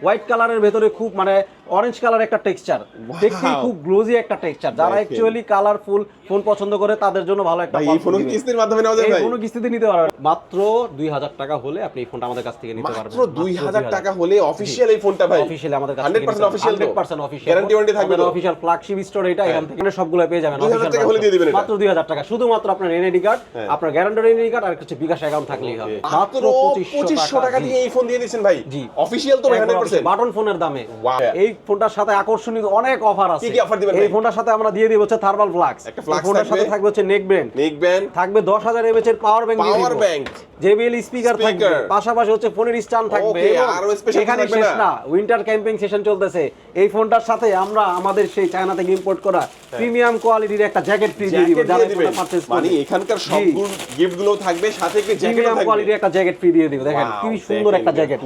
White কালারের ভেতরে খুব মানে অরেঞ্জ কালার একটা টেক্সচার, দেখতে খুব গ্লোজি একটা টেক্সচার। যারা অ্যাকচুয়ালি কালারফুল ফোন পছন্দ করে তাদের জন্য ভালো একটা এই ফোন কিস্তির মাধ্যমে নেওয়া যায় ভাই? এই ফোন কিস্তিতে নিতে পারবেন মাত্র 2000 টাকা হলে আপনি এই ফোনটা আমাদের কাছ থেকে নিতে পারবেন। মাত্র 2000 টাকা হলে অফিশিয়াল এই ফোনটা ভাই? অফিশিয়ালি আমাদের কাছ থেকে 100% অফিশিয়াল, 100% অফিশিয়াল গ্যারান্টি ওয়ারেন্টি থাকবে তো? অফিশিয়াল ফ্ল্যাগশিপ স্টোর এটা, এখান থেকে সবগুলো পেয়ে যাবেন 2000 টাকা হলে দিয়ে দিবেন এটা? মাত্র 2000 টাকা, শুধুমাত্র আপনার এনআইডি কার্ড, আপনার গ্যারান্টি এনআইডি কার্ড আর কিছু বিকাশ অ্যাকাউন্ট থাকলেই হবে। মাত্র 2500 টাকা দিয়ে এই ফোন দিয়ে দিবেন ভাই? জি অফিশিয়াল তো 100% বাটন ফোনের দামে। এই ফোনটার সাথে আকর্ষণীয় অনেক অফার আছে। কি কি অফার দিবেন ভাই? এই ফোনটার সাথে আমরা দিয়ে দিব হচ্ছে থার্মাল ফ্লাক্স, একটা ফ্লাক্স ফোনটার সাথে থাকবে হচ্ছে নেক ব্যান্ড থাকবে, 10000 mAh এর পাওয়ার ব্যাংক, JBL স্পিকার থাকবে, পাশাপাশি হচ্ছে ফোনের স্ট্যান্ড থাকবে। আর স্পেশাল এখানে শেষ না, উইন্টার ক্যাম্পিং সেশন চলতেছে। এই ফোনটার সাথে আমরা আমাদের সেই চায়না থেকে ইম্পোর্ট করা প্রিমিয়াম কোয়ালিটির একটা জ্যাকেট ফ্রি দিয়ে দিব যারা ফোনটা পারচেজ করবে। মানে এখানকার সবগুলো গিফটগুলো থাকবে, সাথে একটা জ্যাকেট প্রিমিয়াম থাকবে, কোয়ালিটির একটা জ্যাকেট ফ্রি দিয়ে দিব। দেখেন কি সুন্দর একটা জ্যাকেট,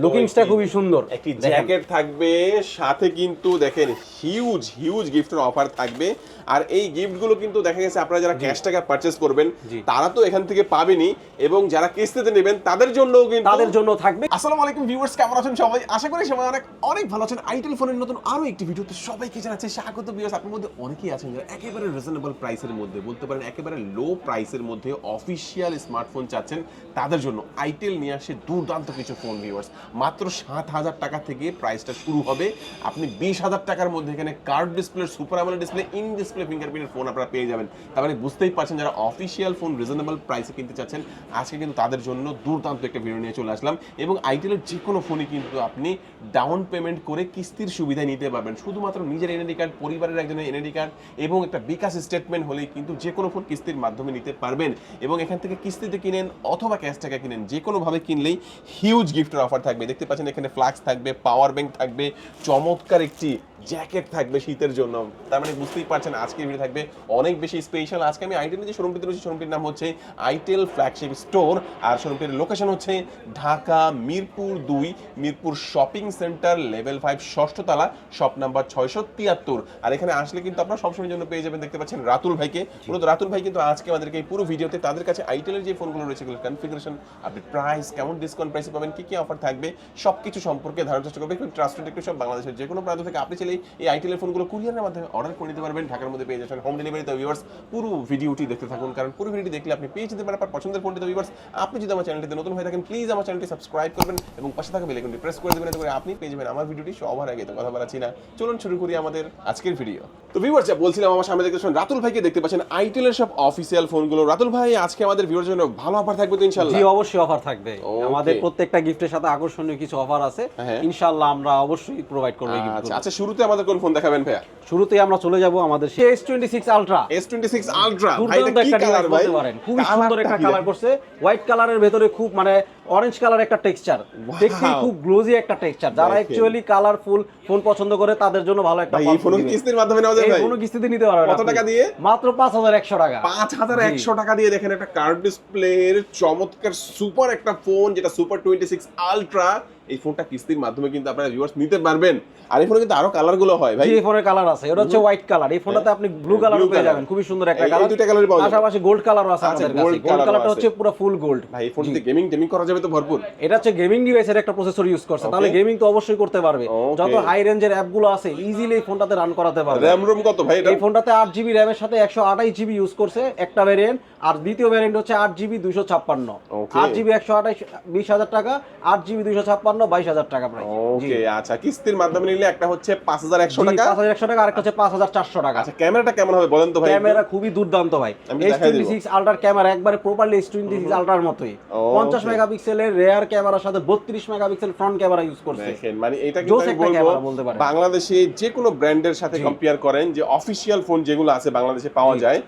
লুকিংসটা খুবই সুন্দর। একটি জ্যাকেট থাকবে, সাথে কিন্তু দেখেন হিউজ গিফটের অফার থাকবে। আর এই গিফটগুলো কিন্তু দেখা গেছে আপনারা যারা ক্যাশ টাকা পারচেজ করবেন তারা তো এখান থেকে পাবেনই, এবং যারা কিস্তিতে নেবেন তাদের জন্যও কিন্তু তাদের জন্য থাকবে। আসসালামু আলাইকুম ভিউয়ার্স, কেমন আছেন সবাই? আশা করি সবাই অনেক ভালো আছেন। আইটেল ফোনের নতুন আরো একটি ভিডিওতে সবাইকে জানাচ্ছি স্বাগত। ভিউয়ার্স, আপনাদের মধ্যে অনেকেই আছেন যারা একেবারে রিজনেবল প্রাইসের মধ্যে, বলতে পারেন একেবারে লো প্রাইসের মধ্যে অফিশিয়াল স্মার্টফোন চাচ্ছেন। তাদের জন্য আইটেল নিয়ে আসে দুর্দান্ত কিছু ফোন। ভিউয়ার্স, মাত্র 7000 টাকা থেকে প্রাইসটা শুরু হবে। আপনি 20000 টাকার মধ্যে এখানে curve display, super AMOLED display, in display ফিঙ্গারপ্রিন্টের ফোন আপনারা পেয়ে যাবেন। তার মানে বুঝতেই পারছেন যারা অফিশিয়াল ফোন রিজনেবল প্রাইসে কিনতে চাচ্ছেন, আজকে কিন্তু তাদের জন্য দুর্দান্ত একটা ভিডিও নিয়ে চলে আসলাম। এবং আইটেলের যে কোনো ফোনই কিন্তু আপনি ডাউন পেমেন্ট করে কিস্তির সুবিধা নিতে পারবেন। শুধুমাত্র নিজের এনআইডি কার্ড, পরিবারের একজনের এনআইডি কার্ড এবং একটা বিকাশ স্টেটমেন্ট হলেই কিন্তু যে কোনো ফোন কিস্তির মাধ্যমে নিতে পারবেন। এবং এখান থেকে কিস্তিতে কিনেন অথবা ক্যাশ টাকা কিনেন, যে কোনোভাবে কিনলেই হিউজ গিফটের অফার থাকবে। দেখতে পাচ্ছেন এখানে ফ্লাক্স থাকবে, পাওয়ার ব্যাংক থাকবে, চমৎকার একটি জ্যাকেট থাকবে শীতের জন্য। তার মানে বুঝতেই পারছেন আজকের ভিডিও থাকবে অনেক বেশি স্পেশাল। আজকে আমি আইটেলের যে শোরুমটিতে রয়েছে, শোরুমটির নাম হচ্ছে আইটেল ফ্ল্যাগশিপ স্টোর, আর শোরুমটির লোকেশন হচ্ছে Dhaka Mirpur 2, Mirpur shopping centre, level 5, ষষ্ঠ তলা, শপ নাম্বার 673। আর এখানে আসলে কিন্তু আপনারা সবসময়ের জন্য পেয়ে যাবেন, দেখতে পাচ্ছেন রাতুল ভাইকে। মূলত রাতুল ভাই কিন্তু আজকে আমাদেরকে এই পুরো ভিডিওতে তাদের কাছে আইটেলের যে ফোনগুলো রয়েছে সেগুলোর কনফিগারেশন, আপনি প্রাইস, কেমন ডিসকাউন্ট প্রাইসে পাবেন, কি কি অফার থাকবে, সবকিছু সম্পর্কে ধারণার চেষ্টা করবেন। ট্রাস্টেড একটু সব বাংলাদেশের যে কোনো প্রান্ত থেকে আপনি চাইলে এই আইটেলের ফোনগুলো কুরিয়ারের মাধ্যমে অর্ডার করে নিতে পারবেন। ঢাকার মধ্যে পেয়ে যাচ্ছেন হোম ডেলিভারি। তো ভিউয়ার্স, পুরো ভিডিওটি দেখতে থাকুন, কারণ পুরো ভিডিওটি দেখলে আপনি পেয়ে যেতে পারেন আপনার পছন্দের ফোনটি। তো ভিউয়ার্স, আপনি যদি আমার চ্যানেলটিতে নতুন হয়ে থাকেন, প্লিজ আমার চ্যানেলটি সাবস্ক্রাইব করবেন এবং পাশে থাকা বেল আইকনটি প্রেস করে দেবেন, এতে করে আপনি পেয়ে যাবেন আমার ভিডিওটি সবার আগে। তো কথা বলাচ্ছি না, চলুন শুরু করি আমাদের আজকের ভিডিও। তো ভিউয়ার্স, যা বলছিলাম, আমার সামনে দেখতে পাচ্ছেন রাতুল ভাইকে, দেখতে পাচ্ছেন আইটেলের সব অফিশিয়াল ফোনগুলো। রাতুল ভাই, আজকে আমাদের ভিউয়ার্স জন্য ভালো অফার থাকবে তো ইনশাআল্লাহ? জি, অবশ্যই অফার থাকবে। আমাদের প্রত্যেকটা গিফটের সাথে আকর্ষণীয় কিছু অফার আছে, ইনশাআল্লাহ আমরা অবশ্যই প্রোভাইড করব এই গিফটগুলো। আচ্ছা, শুরুতে আমাদের কোন ফোন দেখাবেন ভাইয়া? শুরুতে আমরা চলে যাব আমাদের S26 আলট্রা। S26 আলট্রা ভাই, এটা কি কালার ভাই? খুবই সুন্দর একটা কালার করছে, হোয়াইট কালারের ভেতরে খুব মানে অরেঞ্জ কালার একটা টেক্সচার, দেখতে খুব গ্লোজি একটা টেক্সচার। যারা অ্যাকচুয়ালি কালারফুল ফোন পছন্দ করে তাদের জন্য ভালো একটা এই ফোন কিস্তির মাধ্যমে নেওয়া যায় ভাই? এই ফোন কিস্তিতে নিতে পারবেন। কত টাকা দিয়ে? মাত্র 5100 টাকা। 5100 টাকা দিয়ে দেখেন একটা কার্ভ ডিসপ্লের চমৎকার সুপার একটা ফোন, যেটা সুপার 26 আলট্রা। এই ফোনটা কিস্তির মাধ্যমে কিন্তু আপনারা ভিউয়ার্স নিতে পারবেন। আর এই ফোনে কিন্তু আরো কালার গুলো হয় ভাই। এই ফোনের কালার আছে, এটা হচ্ছে হোয়াইট কালার। এই ফোনটাতে আপনি ব্লু কালার পেয়ে যাবেন, খুবই সুন্দর একটা কালার। এই দুটো কালারই পাওয়া যাবে, পাশাপাশি গোল্ড কালারও আছে আমাদের কাছে। গোল্ড কালারটা হচ্ছে পুরো ফুল গোল্ড। ভাই, এই ফোনটিতে গেমিং করা যাবে তো ভরপুর? এটা হচ্ছে গেমিং ডিভাইসের একটা প্রসেসর ইউজ করছে, তাহলে গেমিং তো অবশ্যই করতে পারবে। যত হাই রেঞ্জের অ্যাপগুলো আছে ইজিলি এই ফোনটাতে রান করাতে পারবে। র‍্যাম রোম কত ভাই এটা? এই ফোনটাতে 8GB র‍্যাম এর সাথে 128GB ইউজ করছে একটা ভেরিয়েন্ট, আর দ্বিতীয় ভেরিয়েন্ট হচ্ছে 8GB 256। 8GB 128 20000 টাকা, 8GB 256 22000 টাকা প্রাইস। ওকে, আচ্ছা, কিস্তির মাধ্যমে নিলে একটা হচ্ছে 5100 টাকা, 5100 টাকা, আরেকটা হচ্ছে 5400 টাকা। আচ্ছা, ক্যামেরাটা কেমন হবে বলেন তো ভাই? ক্যামেরা খুবই দুর্দান্ত ভাই। S26 আলট্রার ক্যামেরা একবারে প্রপারলি S26 আলট্রার মতোই। 50 মেগাপিক্সেলের রিয়ার ক্যামেরার সাথে 32 মেগাপিক্সেল ফ্রন্ট ক্যামেরা ইউজ করছে। দেখেন, মানে এটা কিন্তু আমি বলবো বাংলাদেশে যে কোনো ব্র্যান্ডের সাথে কম্পেয়ার করেন, যে অফিশিয়াল ফোন যেগুলো আছে বাংলাদেশে পাওয়া যায়,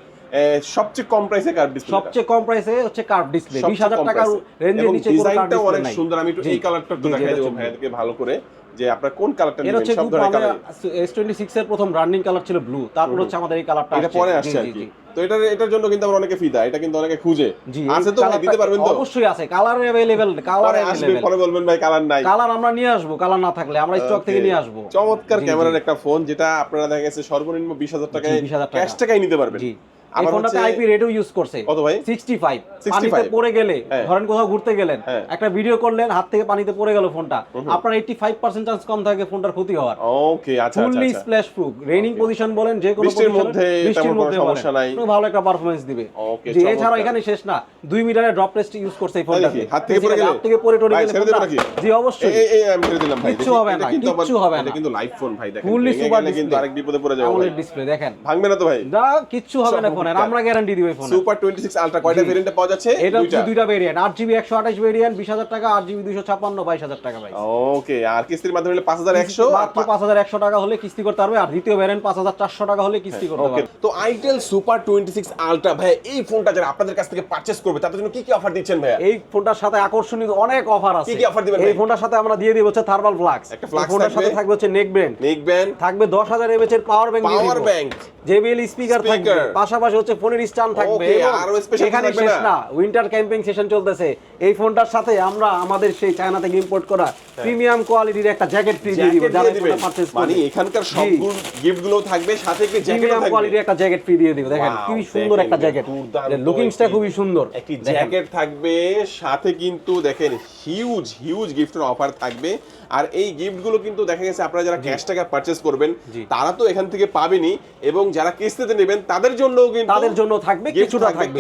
সবচেয়ে কম প্রাইসে কার্ভ ডিসপ্লে, সবচেয়ে কম প্রাইসে হচ্ছে কার্ভ ডিসপ্লে 20000 টাকার রেঞ্জের নিচে কোনো কার্ভ ডিসপ্লে নাই। অনেক সুন্দর। আমি একটু এই কালারটা একটু দেখাই দেব ভাইয়াকে ভালো করে, যে আপনারা কোন কালারটা নেবেন। সব ধরনের কালার। S26 এর প্রথম রানিং কালার ছিল ব্লু, তারপর হচ্ছে আমাদের এই কালারটা এটা পরে আসছে আর কি। তো এটার জন্য কিন্তু আমরা অনেকে ফিদা, এটা কিন্তু অনেকে খুঁজে। আছে তো ভাই, দিতে পারবেন তো? অবশ্যই আছে, কালার अवेलेबल, কালার আসবে, পরে বলবেন ভাই কালার নাই। কালার আমরা নিয়ে আসব, কালার না থাকলে আমরা স্টক থেকে নিয়ে আসব। চমৎকার ক্যামেরার একটা ফোন, যেটা আপনারা দেখা গেছে সর্বনিম্ন 20000 টাকায় ক্যাশ টাকায় নিতে পারবেন। এই ফোনটাতে আইপি রেটও ইউজ করছে কত ভাই? 65। পানিতে পড়ে গেলে, ধরেন কোথাও ঘুরতে গেলেন, একটা ভিডিও করলেন, হাত থেকে পানিতে পড়ে গেল ফোনটা, আপনার 85% চান্স কম থাকে ফোনটার ক্ষতি হওয়ার। ওকে, আচ্ছা আচ্ছা, fully splash proof, raining position বলেন, যে কোনো বৃষ্টির মধ্যে তেমন কোনো সমস্যা নাই, ভালো একটা পারফরম্যান্স দিবে। ওকে, যে এছাড়া এখানে শেষ না, 2 মিটারের ড্রপ টেস্ট ইউজ করছে এই ফোনটাতে। হাত থেকে পড়ে গেলে, হাত থেকে পড়ে টড়ে গেলে ছেড়ে দেব নাকি? জি অবশ্যই, এই আমি ছেড়ে দিলাম ভাই, কিচ্ছু হবে না, কিচ্ছু হবে না। এটা কিন্তু লাইভ ফোন ভাই, দেখেন ফুললি সুপার কিন্তু আরেক বিপদে পড়ে যাবে। AMOLED ডিসপ্লে দেখেন, ভাঙবে না তো ভাই? না, কিচ্ছু হবে না ফোনের, আমরা গ্যারান্টি দিব এই ফোনে। সুপার 26 আলট্রা কয়টা ভেরিয়েন্টে পাওয়া যাচ্ছে? এটা হচ্ছে দুইটা ভেরিয়েন্ট, 8GB 128 ভেরিয়েন্ট 20000 টাকা, 8GB 256 22000 টাকা ভাই। ওকে, আর কিস্তির মাধ্যমে হলে 5100, মাত্র 5100 টাকা হলে কিস্তি করতে পারবে, আর দ্বিতীয় ভেরিয়েন্ট 5400 টাকা হলে কিস্তি করতে পারবে। তো আইটেল সুপার 26 আলট্রা ভাই, এই ফোনটা যারা আপনাদের কাছ থেকে পারচেজ করবে তাদের জন্য কি কি অফার দিচ্ছেন ভাই? এই ফোনটার সাথে আকর্ষণীয় অনেক অফার আছে। কি কি অফার দিবেন ভাই? এই ফোনটার সাথে আমরা দিয়ে দিব হচ্ছে থার্মাল ফ্লাক্স, একটা ফ্লাক্স ফোনটার সাথে থাকবে হচ্ছে নেক ব্যান্ড, থাকবে 10000 mAh এর পাওয়ার ব্যাংক, JBL স্পিকার থাকবে, পাশাপাশি হচ্ছে ফোনের স্ট্যান্ড থাকবে। এখানে শেষ না, উইন্টার ক্যাম্পিং সেশন চলতেছে, এই ফোনটার সাথে আমরা আমাদের সেই চায়না থেকে ইম্পোর্ট করা প্রিমিয়াম কোয়ালিটির একটা জ্যাকেট ফ্রি দিয়ে দিব যারা ফোনটা পারচেজ করবে। মানে এখানকার সবগুলো গিফটগুলো থাকবে, সাথে একটা জ্যাকেট প্রিমিয়াম থাকবে, কোয়ালিটির একটা জ্যাকেট ফ্রি দিয়ে দিব। দেখেন কি সুন্দর একটা জ্যাকেট, লুকিংসটা খুবই সুন্দর, একটি জ্যাকেট থাকবে, সাথে কিন্তু দেখেন হিউজ গিফটের অফার থাকবে। আর এই গিফটগুলো কিন্তু দেখা গেছে আপনারা যারা ক্যাশ টাকা পারচেজ করবেন তারা তো এখান থেকে পাবেনই, এবং যারা কিস্তিতে নেবেন তাদের জন্যও কিন্তু তাদের জন্য থাকবে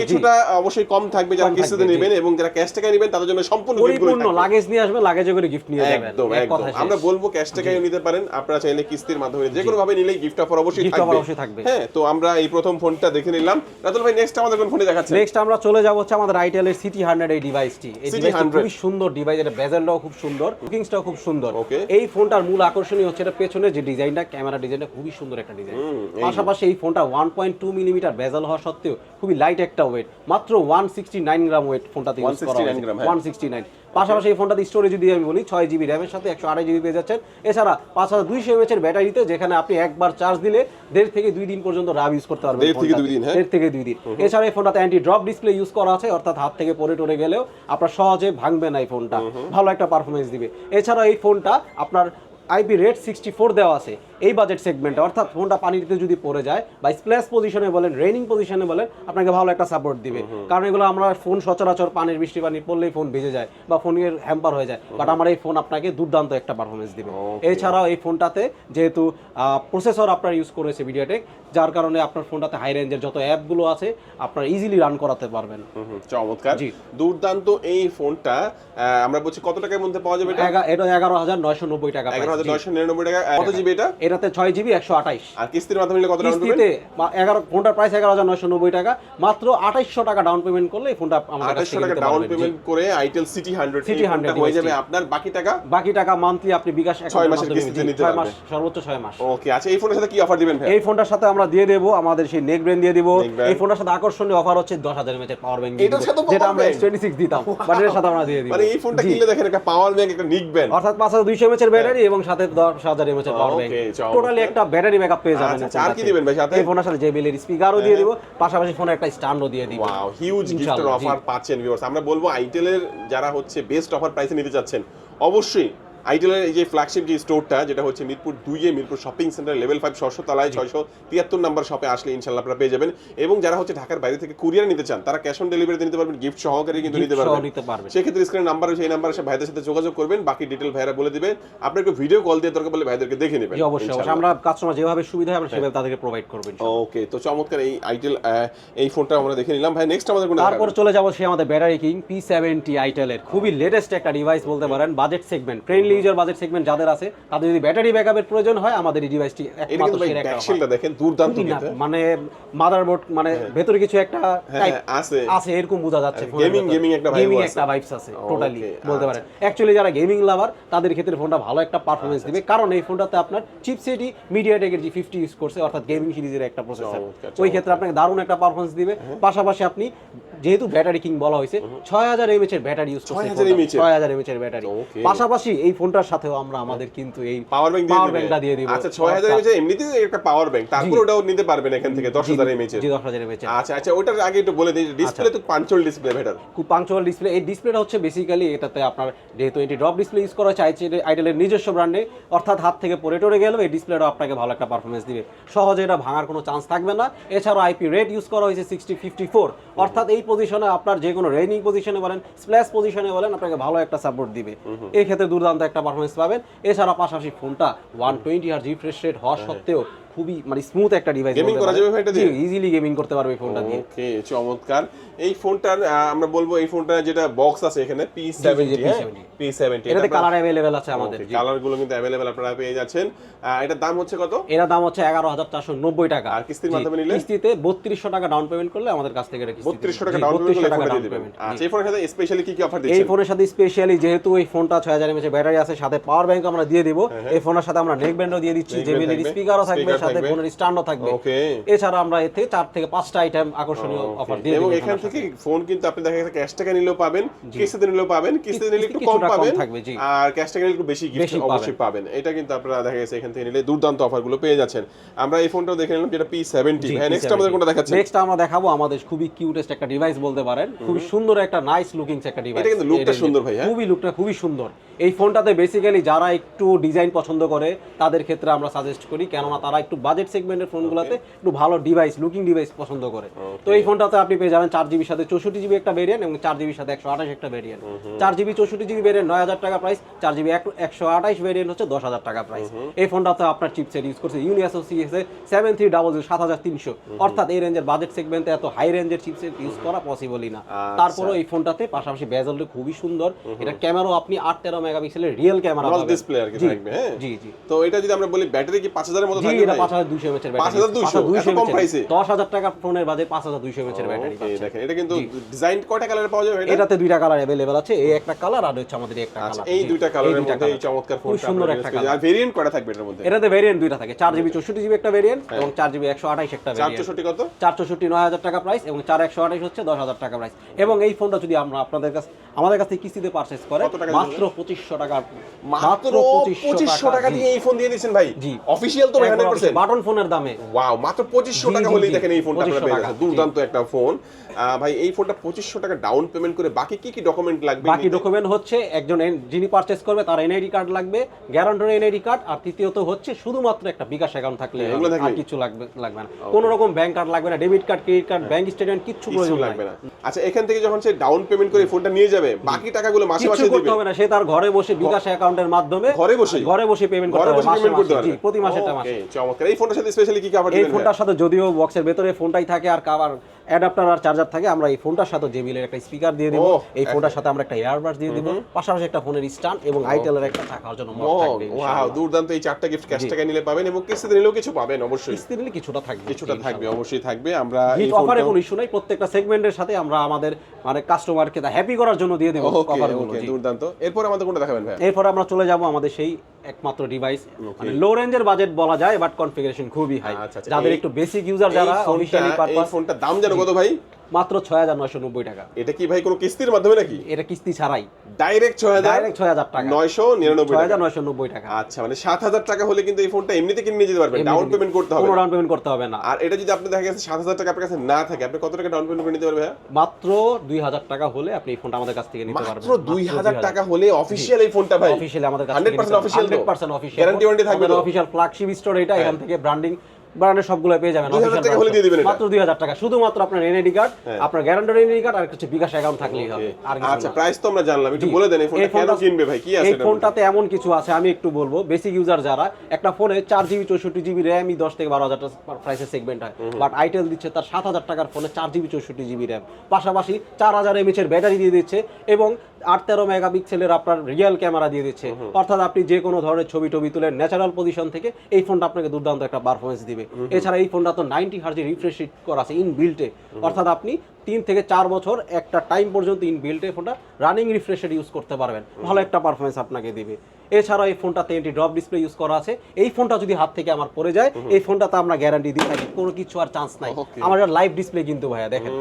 কিছুটা অবশ্যই কম থাকবে যারা কিস্তিতে নেবেন, এবং যারা ক্যাশ টাকা নেবেন তাদের জন্য সম্পূর্ণ গিফটগুলো থাকবে। লাগেজ নিয়ে আসবে, লাগেজে করে গিফট নিয়ে যাবেন। একদম আমরা বলবো ক্যাশ টাকাও নিতে পারেন, আপনারা চাইলে কিস্তির মাধ্যমে যে কোনো ভাবে নিলেই গিফট অফার অবশ্যই থাকবে। হ্যাঁ, তো আমরা এই প্রথম ফোনটা দেখে নিলাম। রাতুল ভাই, নেক্সট আমাদের কোন ফোনে দেখাচ্ছেন? নেক্সট আমরা চলে যাব হচ্ছে আমাদের আইটেল এর সিটি 100 এই ডিভাইসটি। এই ডিভাইসটি খুব সুন্দর ডিভাইস, এটা বেজেলটাও খুব সুন্দর, লুকিংসটাও খুব সুন্দর। এই ফোনটার মূল আকর্ষণীয় হচ্ছে এটা পেছনে যে ডিজাইনটা, ক্যামেরা ডিজাইনটা খুবই সুন্দর একটা ডিজাইন। পাশাপাশি এই ফোনটা 1.2 মিলিমিটার বেজেল হওয়া সত্ত্বেও খুবই লাইট একটা ওয়েট, মাত্র 169 গ্রাম ওয়েট ফোনটাতে ইউজ করা হয়েছে, 169। পাশাপাশি এই ফোনটাতে স্টোরেজ যদি আমি বলি 6GB র্যামের সাথে 128GB পেয়ে যাচ্ছেন। এছাড়া 5200 mAh এর ব্যাটারিতে, যেখানে আপনি একবার চার্জ দিলে 1.5 থেকে 2 দিন পর্যন্ত রাব ইউজ করতে পারবেন। 1.5 থেকে 2 দিন। এছাড়া এই ফোনটাতে অ্যান্টি ড্রপ ডিসপ্লে ইউজ করা আছে, অর্থাৎ হাত থেকে পড়ে টরে গেলেও আপনার সহজে ভাঙবে না এই ফোনটা, ভালো একটা পারফরমেন্স দিবে। এছাড়া এই ফোনটা আপনার আইপি রেট 64 দেওয়া আছে এই বাজেট সেগমেন্টে, অর্থাৎ ফোনটা পানিতে যদি পড়ে যায় বা স্প্ল্যাশ পজিশনে বলেন, রেইনিং পজিশনে বলেন, আপনাকে ভালো একটা সাপোর্ট দিবে। কারণ এগুলো আমরা ফোন সচরাচর পানির বৃষ্টি পানি পড়লেই ফোন ভিজে যায় বা ফোনের হ্যাম্পার হয়ে যায়, বাট আমার এই ফোন আপনাকে দুর্দান্ত একটা পারফরমেন্স দিবে। এছাড়াও এই ফোনটাতে যেহেতু প্রসেসর আপনার ইউজ করেছে মিডিয়াটেক, যার কারণে আপনার ফোনটাতে হাই রেঞ্জের যত অ্যাপগুলো আছে আপনার ইজিলি রান করাতে পারবেন। চমৎকার, দুর্দান্ত এই ফোনটা। আমরা বলছি কত টাকার মধ্যে পাওয়া যাবে? এটা 11990 টাকা, 11999 টাকা। কত জিবি এটা? এটাতে 6GB 128। আর কিস্তির মাধ্যমে নিলে কত ডাউন পেমেন্ট? কিস্তিতে 11 ফোনটার প্রাইস 11990 টাকা, মাত্র 2800 টাকা ডাউন পেমেন্ট করলে এই ফোনটা আমাদের কাছে 2800 টাকা ডাউন পেমেন্ট করে আইটেল সিটি 100 হয়ে যাবে আপনার। বাকি টাকা মান্থলি আপনি বিকাশ 6 মাসের কিস্তিতে নিতে পারবেন, সর্বোচ্চ 6 মাস। ওকে, আচ্ছা এই ফোনের সাথে কি অফার দিবেন ভাই? এই ফোনটার সাথে আমরা দিয়ে দেব আমাদের সেই নেক ব্র্যান্ড দিয়ে দিব। এই ফোনটার সাথে আকর্ষণীয় অফার হচ্ছে 10000 mAh পাওয়ার ব্যাংক, যেটা আমরা S26 দিতাম, বাট এর সাথে আমরা দিয়ে দিব। মানে এই ফোনটা কিনলে দেখেন একটা পাওয়ার ব্যাংক, একটা নিক ব্যান্ড, অর্থাৎ 5200 mAh এর ব্যাটারি এবং সাথে 10000 mAh এর পাওয়ার ব্যাংক, টোটালি একটা ব্যাটারি ব্যাকআপ পেয়ে যাবেন। আর কি দিবেন ভাই সাথে? এই ফোনের সাথে JBL এর স্পিকারও দিয়ে দিব, পাশাপাশি ফোনে একটা স্ট্যান্ডও দিয়ে দিব। ওয়াও, হিউজ গিফটের অফার পাচ্ছেন ভিউয়ার্স। আমরা বলবো আইটেলের যারা হচ্ছে বেস্ট অফার প্রাইসে নিতে যাচ্ছেন, অবশ্যই আইটেলের এই যে ফ্ল্যাগশিপ যে স্টোরটা, যেটা হচ্ছে Mirpur 2 Mirpur shopping centre level 5 600 তলায় 673 নাম্বার শপে আসলে ইনশাআল্লাহ আপনারা পেয়ে যাবেন। এবং যারা হচ্ছে ঢাকার বাইরে থেকে কুরিয়ার নিতে চান, তারা ক্যাশ অন ডেলিভারিতে নিতে পারবেন, গিফট সহকারে কিন্তু নিতে পারবেন। সেক্ষেত্রে স্ক্রিনে নাম্বার আছে, এই নাম্বারে সে ভাইদের সাথে যোগাযোগ করবেন, বাকি ডিটেইল ভাইরা বলে দিবেন। আপনাকে ভিডিও কল দিয়ে দরকার পড়লে ভাইদেরকে দেখে নেবেন। অবশ্যই আমরা কাস্টমার যেভাবে সুবিধা হয় আমরা সেভাবে তাদেরকে প্রোভাইড করব। ওকে, তো চমৎকার এই আইটেল এই ফোনটা আমরা দেখে নিলাম ভাই। নেক্সট আমাদের কোন? তারপর চলে যাব সেই আমাদের ব্যাটারি কিং P70 আইটেলের খুবই লেটেস্ট একটা ডিভাইস বলতে পারেন, budget segment, friendly user budget segment যাদের আছে, তাদের যদি ব্যাটারি ব্যাকআপের প্রয়োজন হয় আমাদের এই ডিভাইসটি একমাত্র সেরা একটা ব্যাকশিলটা দেখেন দুর্দান্ত কিন্তু, মানে মাদারবোর্ড মানে ভেতরে কিছু একটা টাইপ আছে এরকম বোঝা যাচ্ছে। গেমিং একটা ভাইবস আছে টোটালি বলতে পারেন। অ্যাকচুয়ালি যারা গেমিং লাভার তাদের ক্ষেত্রে ফোনটা ভালো একটা পারফরম্যান্স দিবে, কারণ এই ফোনটাতে আপনার চিপসেটই মিডিয়াটেকের G50 ইউজ করছে, অর্থাৎ গেমিং সিরিজের একটা প্রসেসর। ওই ক্ষেত্রে আপনাকে দারুণ একটা পারফরম্যান্স দিবে। পাশাপাশি আপনি যেহেতু ব্যাটারি কিং বলা হয়েছে 6000 mAh এর ব্যাটারি ইউজ করছে 6000 mAh এর ব্যাটারি পাশাপাশি এই ফোনটার সাথেও আমরা আমাদের কিন্তু এই পাওয়ার ব্যাংকটা দিয়ে দিব আচ্ছা 6000 mAh এমনিতেই একটা পাওয়ার ব্যাংক তারপর ওটাও নিতে পারবেন এখান থেকে 10000 mAh জি 10000 mAh আচ্ছা ওটার আগে একটু বলে দিই ডিসপ্লে তো পাঞ্চুয়াল ডিসপ্লে ভেটার খুব পাঞ্চুয়াল ডিসপ্লে এই ডিসপ্লেটা হচ্ছে বেসিক্যালি এটাতে আপনার যেহেতু এটি ড্রপ ডিসপ্লে ইউজ করা হচ্ছে আইটেলের নিজস্ব ব্র্যান্ডে অর্থাৎ হাত থেকে পড়ে টরে গেলেও এই ডিসপ্লেটা আপনাকে ভালো একটা পারফরমেন্স দিবে সহজে এটা ভাঙার কোনো চান্স থাকবে না এছাড়াও আইপি রেট ইউজ করা হয়েছে 6054 অর্থাৎ এই পজিশনে আপনার যে কোনো রেইনিং পজিশনে বলেন স্প্ল্যাশ পজিশনে বলেন আপনাকে ভালো একটা সাপোর্ট দিবে এই ক্ষেত্রে দুর্দান্ত একটা পারফরমেন্স পাবেন এছাড়া পাশাপাশি ফোনটা 120 হার্জ রিফ্রেশ রেট হওয়া সত্ত্বেও খুবই মানে স্মুথ একটা ডিভাইস গেমিং করা যাবে এটা দিয়ে ইজিলি গেমিং করতে পারবে এই ফোনটা দিয়ে ওকে চমৎকার এই ফোনটার আমরা বলবো এই ফোনটা যেটা বক্স আছে এখানে P70 এটাতে কালার अवेलेबल আছে আমাদের কালার গুলো কিন্তু अवेलेबल আপনারা পেয়ে যাচ্ছেন এটার দাম হচ্ছে কত এটার দাম হচ্ছে 11490 টাকা আর কিস্তির মাধ্যমে নিলে কিস্তিতে 3200 টাকা ডাউন পেমেন্ট করলে আমাদের কাছ থেকে এটা কিস্তি 3200 টাকা ডাউন পেমেন্ট করলে ফোনটা দিয়ে দিবেন আচ্ছা এই ফোনের সাথে স্পেশালি কি কি অফার দিচ্ছেন এই ফোনের সাথে স্পেশালি যেহেতু এই ফোনটা 6000 mAh ব্যাটারি আছে সাথে পাওয়ার ব্যাংক আমরা দিয়ে দেব এই ফোনের সাথে আমরা নেক ব্যান্ডও দিয়ে দিচ্ছি JBL এর স্পিকারও থাকবে সাথে ফোনের স্ট্যান্ডও থাকবে ওকে এছাড়া আমরা এতে 4 থেকে 5টা আইটেম আকর্ষণীয় অফার দিয়ে দেব এবং এখান থেকে ফোন কিন্তু আপনি দেখা গেছে ক্যাশ টাকা নিলেও পাবেন কিস্তিতে নিলেও পাবেন কিস্তিতে নিলে একটু কম পাবেন আর ক্যাশ টাকা নিলে একটু বেশি গিফট অবশ্যই পাবেন এটা কিন্তু আপনারা দেখা গেছে এখান থেকে নিলে দুর্দান্ত অফারগুলো পেয়ে যাচ্ছেন আমরা এই ফোনটাও দেখে নিলাম যেটা P70 হ্যাঁ নেক্সট আমাদের কোনটা দেখাচ্ছেন নেক্সট আমরা দেখাবো আমাদের খুবই কিউটেস্ট একটা ডিভাইস বলতে পারেন খুবই সুন্দর একটা নাইস লুকিং একটা ডিভাইস এটা কিন্তু লুকটা সুন্দর ভাই হ্যাঁ লুকটা খুবই সুন্দর এই ফোনটাতে বেসিক্যালি যারা একটু ডিজাইন পছন্দ করে তাদের ক্ষেত্রে আমরা সাজেস্ট করি কেননা তারা একটু বাজেট সেগমেন্টের ফোনগুলোতে একটু ভালো ডিভাইস লুকিং ডিভাইস পছন্দ করে তো এই ফোনটাতে আপনি পেয়ে যাবেন 4GB সাথে 64GB একটা ভেরিয়েন্ট এবং 4GB সাথে 128 একটা ভেরিয়েন্ট 4GB 64GB ভেরিয়েন্ট 9000 টাকা প্রাইস 4GB 128 ভেরিয়েন্ট হচ্ছে 10000 টাকা প্রাইস এই ফোনটাতে আপনার চিপসেট ইউজ করছে ইউনিএসওসি 7300 অর্থাৎ এই রেঞ্জের বাজেট সেগমেন্টে এত হাই রেঞ্জের চিপসেট ইউজ করা পসিবলই না তারপরেও এই ফোনটাতে পাশাপাশি বেজেলটা খুবই সুন্দর এটা ক্যামেরাও আপনি 8-13 মেগাপিক্সেলের রিয়েল ক্যামেরা পাবেন ডিসপ্লে আর কি থাকবে হ্যাঁ জি জি তো এটা যদি আমরা বলি ব্যাটারি কি 5000 এর মতো থাকবে এটা 5200 mAh এর ব্যাটারি 5200 কম প্রাইসে 10000 টাকা ফোনের বাজে 5200 mAh এর ব্যাটারি পাচ্ছেন দেখেন এটা কিন্তু ডিজাইন কয়টা কালারে পাওয়া যাবে এটাতে দুইটা কালার अवेलेबल আছে এই একটা কালার আর হচ্ছে আমাদের একটা কালার এই দুইটা কালারের মধ্যে এই চমৎকার ফোনটা সুন্দর একটা কালার আর ভেরিয়েন্ট কয়টা থাকবে এর মধ্যে এটাতে ভেরিয়েন্ট দুইটা থাকে 4GB 64GB একটা ভেরিয়েন্ট এবং 4GB 128 একটা ভেরিয়েন্ট 464 কত 464 9000 টাকা প্রাইস এবং 4128 হচ্ছে 10000 টাকা প্রাইস এবং এই ফোনটা যদি আমরা আমাদের কাছ থেকে কিস্তিতে পারচেজ করে মাত্র 2500 টাকা মাত্র 2500 টাকা দিয়ে এই ফোন দিয়ে দিবেন ভাই জি অফিশিয়াল তো 100% বাটন ফোনের দামে ওয়াও মাত্র 2500 টাকা হলেই দেখেন এই ফোনটা আপনারা পেয়ে যাচ্ছেন দুর্দান্ত একটা ফোন ভাই এই ফোনটা 2500 টাকা ডাউন পেমেন্ট করে বাকি কি কি ডকুমেন্ট লাগবে বাকি ডকুমেন্ট হচ্ছে একজন যিনি পারচেজ করবে তার এনআইডি কার্ড লাগবে গ্যারান্টর এনআইডি কার্ড আর তৃতীয়ত হচ্ছে শুধুমাত্র একটা বিকাশ অ্যাকাউন্ট থাকলে আর কিছু লাগবে না কোনো রকম ব্যাংক কার্ড লাগবে না debit card credit card bank statement কিছু প্রয়োজন লাগবে না আচ্ছা এখান থেকে যখন সে ডাউন পেমেন্ট করে ফোনটা নিয়ে যাবে বাকি টাকাগুলো মাসে মাসে দিবে করতে হবে না সে তার ঘরে বসে বিকাশ অ্যাকাউন্টের মাধ্যমে ঘরে বসে পেমেন্ট করতে পারবে প্রতি মাসে একটা মাসে চমৎকার এই ফোনটার সাথে স্পেশালি কি কভার দিবেন এই ফোনটার সাথে যদিও বক্সের ভিতরে ফোনটাই থাকে আর কভার অ্যাডাপ্টার আর চার্জার থাকে আমরা এই ফোনটার সাথে JBL এর একটা স্পিকার দিয়ে দেব এই ফোনটার সাথে আমরা একটা ইয়ারবাডস দিয়ে দেব পাশাপাশি একটা ফোনের স্ট্যান্ড এবং আইটেল এর একটা থাকার জন্য মক থাকবে ওয়াও দুর্দান্ত এই চারটা গিফট ক্যাশ টাকা নিলে পাবেন এবং কিস্তিতে নিলেও কিছু পাবেন অবশ্যই কিস্তিতে নিলে কিছুটা থাকবে অবশ্যই থাকবে আমরা এই অফারে কোনো ইস্যু নাই প্রত্যেকটা সেগমেন্টের সাথে আমরা আমাদের মানে কাস্টমারকে হ্যাপি করার জন্য দিয়ে দেব কভারগুলো দুর্দান্ত এরপর আমাদের কোনটা দেখাবেন ভাই এরপর আমরা চলে যাব আমাদের সেই একমাত্র ডিভাইস মানে লো রেঞ্জের বাজেট বলা যায় বাট কনফিগারেশন খুবই হাই যাদের একটু বেসিক ইউজার যারা অফিশিয়ালি পারপাস এই ফোনটার দাম জানো কত ভাই মাত্র 6990 টাকা এটা কি ভাই কোনো কিস্তির মাধ্যমে নাকি এটা কিস্তি ছাড়াই ডাইরেক্ট 6000 টাকা 999 টাকা আচ্ছা মানে 7000 টাকা হলে কিন্তু এই ফোনটা এমনিতে কিনে নিয়ে যেতে পারবেন ডাউন পেমেন্ট করতে হবে কোনো ডাউন পেমেন্ট করতে হবে না আর এটা যদি আপনি দেখা গেছে 7000 টাকা আপনার কাছে না থাকে আপনি কত টাকা ডাউন পেমেন্ট করে নিতে পারবেন মাত্র 2000 টাকা হলে আপনি এই ফোনটা আমাদের কাছ থেকে নিতে পারবেন মাত্র 2000 টাকা হলে অফিশিয়াল এই ফোনটা ভাই অফিশিয়ালি আমাদের কাছ থেকে 100% অফিশিয়াল 100% অফিশিয়াল গ্যারান্টি ওয়ারেন্টি থাকবে তো অফিশিয়াল ফ্ল্যাগশিপ স্টোর এটা এখান থেকে ব্র্যান্ডের সবগুলো পেয়ে যাবেন অফিশিয়াল টাকা হলে দিয়ে দিবেন মাত্র 2000 টাকা শুধুমাত্র আপনার এনআইডি কার্ড আপনার গ্যারান্টার এনআইডি কার্ড আর কিছু বিকাশ অ্যাকাউন্ট থাকলেই হবে আর কিছু আচ্ছা প্রাইস তো আমরা জানলাম একটু বলে দেন এই ফোনটা কেন কিনবে ভাই কি আছে এই ফোনটাতে এমন কিছু আছে আমি একটু বলবো বেসিক ইউজার যারা একটা ফোনে 4GB 64GB RAM 10 থেকে 12000 টাকা প্রাইসের সেগমেন্ট হয় বাট আইটেল দিচ্ছে তার 7000 টাকার ফোনে 4GB 64GB RAM পাশাপাশি 4000 mAh এর ব্যাটারি দিয়ে দিচ্ছে এবং 8-13 মেগাপিক্সেলের আপনার রিয়েল ক্যামেরা দিয়ে দিচ্ছে অর্থাৎ আপনি যে কোনো ধরনের ছবি তুলে ন্যাচারাল পজিশন থেকে এই ফোনটা আপনাকে দুর্দান্ত একটা পারফরমেন্স দিবে এছাড়া এই ফোনটা তো 90 হার্জ রিফ্রেশ রেট করা আছে ইন বিল্টে অর্থাৎ আপনি 3 থেকে 4 বছর একটা টাইম পর্যন্ত ইনবিল্ট এই ফোনটা রানিং রিফ্রেশের ইউজ করতে পারবেন, ভালো একটা পারফরমেন্স আপনাকে দিবে। এছাড়াও এই ফোনটাতে এন্টি ড্রপ ডিসপ্লে ইউজ করা আছে। এই ফোনটা যদি হাত থেকে আমার পড়ে যায়, এই ফোনটাতে আমরা গ্যারান্টি দিই থাকি, কোনো কিছু আর চান্স নাই। আমার লাইভ ডিসপ্লে কিন্তু ভাইয়া দেখেন,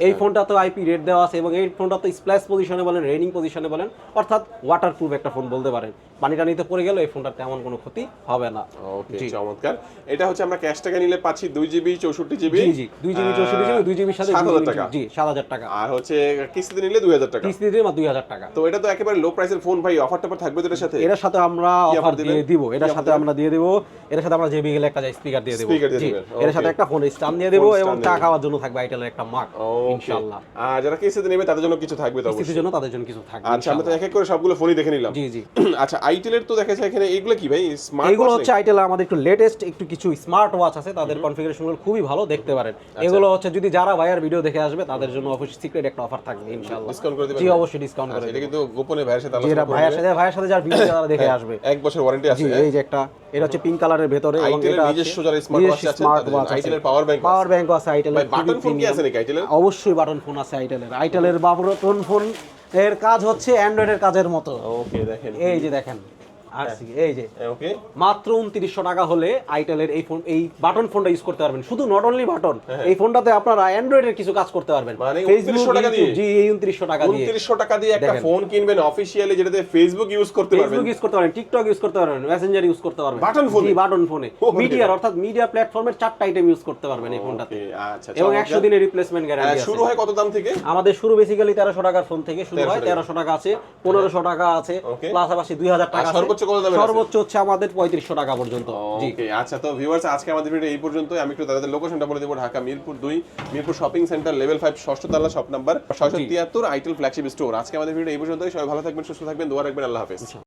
এই ফোনটাতে আইপি রেট দেওয়া আছে এবং এই ফোনটাতে স্প্ল্যাশ পজিশনে বলেন, রেনিং পজিশনে বলেন, অর্থাৎ ওয়াটারপ্রুফ একটা ফোন বলতে পারেন। পানিটা নিতে পড়ে গেল এই ফোনটার তেমন কোনো ক্ষতি হবে না। ওকে, চমৎকার। এটা হচ্ছে আমরা ক্যাশ টাকা নিলে পাচ্ছি 2GB 64GB। জি জি, 2GB 64GB, 2GB সাথে 7,000 টাকা। জি 7,000 টাকা। আর হচ্ছে কিস্তিতে নিলে 2,000 টাকা। কিস্তিতে মা 2,000 টাকা। তো এটা তো একেবারে লো প্রাইসের ফোন ভাই, অফার টফার থাকবে তো এটার সাথে? এর সাথে আমরা অফার দিয়ে দিব, এর সাথে আমরা দিয়ে দেব, এর সাথে আমরা JBL একটা স্পিকার দিয়ে দেব। জি, এর সাথে একটা ফোন স্ট্যান্ড দিয়ে দেব এবং চা খাওয়ার জন্য থাকবে আইটেলের একটা মাগ ইনশাআল্লাহ। আর যারা কিস্তিতে নেবে তাদের জন্য কিছু থাকবে তো অবশ্যই। কিস্তির জন্য তাদের জন্য কিছু থাকবে। আচ্ছা, আমরা তো এক এক করে সবগুলো ফোনই দেখে নিলাম। জি জি। আচ্ছা, আইটেলের তো দেখা যায় এখানে এগুলো কি ভাই, স্মার্ট এগুলো হচ্ছে আইটেলের আমাদের একটু লেটেস্ট একটু কিছু স্মার্ট ওয়াচ আছে, তাদের কনফিগারেশনগুলো খুবই ভালো, দেখতে পারেন। এগুলো হচ্ছে যদি যারা ভাইয়ার ভিডিও দেখে আসবে তাদের জন্য অবশ্যই সিক্রেট একটা অফার থাকবে ইনশাআল্লাহ। ডিসকাউন্ট করে দিবেন? জি অবশ্যই ডিসকাউন্ট করে দেব। এটা কিন্তু গোপনে ভাইয়ের সাথে যেটা আলোচনা ভাইয়ের সাথে যার ভিডিও যারা দেখে আসবে 1 বছর ওয়ারেন্টি আছে। জি, এই যে একটা এটা হচ্ছে পিঙ্ক কালারের ভেতরে এবং আইটেলের এটা নিজস্ব যারা স্মার্ট ওয়াচ আছে আইটেলের পাওয়ার ব্যাংক আছে আইটেলের। ভাই বাটন ফোন কি আছে নাকি আইটেলের? অবশ্যই বাটন ফোন আছে আইটেলের বাটন ফোন এর কাজ হচ্ছে অ্যান্ড্রয়েডের কাজের মতো। ওকে, দেখেন এই যে দেখেন আসছি, এই যে ওকে, মাত্র 2900 টাকা হলে আইটেলের এই ফোন, এই বাটন ফোনটা ইউজ করতে পারবেন। শুধু নট অনলি বাটন, এই ফোনটাতে আপনারা অ্যান্ড্রয়েডের কিছু কাজ করতে পারবেন। মানে ফেসবুক 2900 টাকা দিয়ে? জি, এই 2900 টাকা দিয়ে 2900 টাকা দিয়ে একটা ফোন কিনবেন অফিশিয়ালি, যেটাতে ফেসবুক ইউজ করতে পারবেন, ফেসবুক ইউজ করতে পারবেন, টিকটক ইউজ করতে পারবেন, মেসেঞ্জার ইউজ করতে পারবেন বাটন ফোনে? জি, বাটন ফোনে মিডিয়ার অর্থাৎ মিডিয়া প্ল্যাটফর্মের 4টা আইটেম ইউজ করতে পারবেন এই ফোনটাতে। আচ্ছা, এবং 100 দিনের রিপ্লেসমেন্ট গ্যারান্টি আছে। শুরু হয় কত দাম থেকে? আমাদের শুরু বেসিক্যালি 1300 টাকার ফোন থেকে শুরু হয়। 1300 টাকা আছে, 1500 টাকা আছে, প্লাস আবার 2000 টাকা আছে। সর্বোচ্চ কত দামের আছে? সর্বোচ্চ হচ্ছে আমাদের 3500 টাকা পর্যন্ত। জি ওকে, আচ্ছা। তো ভিউয়ার্স, আজকে আমাদের ভিডিও এই পর্যন্তই। আমি একটু তাদের লোকেশনটা বলে দেব। Dhaka Mirpur 2, Mirpur shopping centre, level 5, ষষ্ঠ তলা, shop number 673, itel flagship store. আজকে আমাদের ভিডিও এই পর্যন্তই। সবাই ভালো থাকবেন, সুস্থ থাকবেন, দোয়া রাখবেন। আল্লাহ হাফেজ।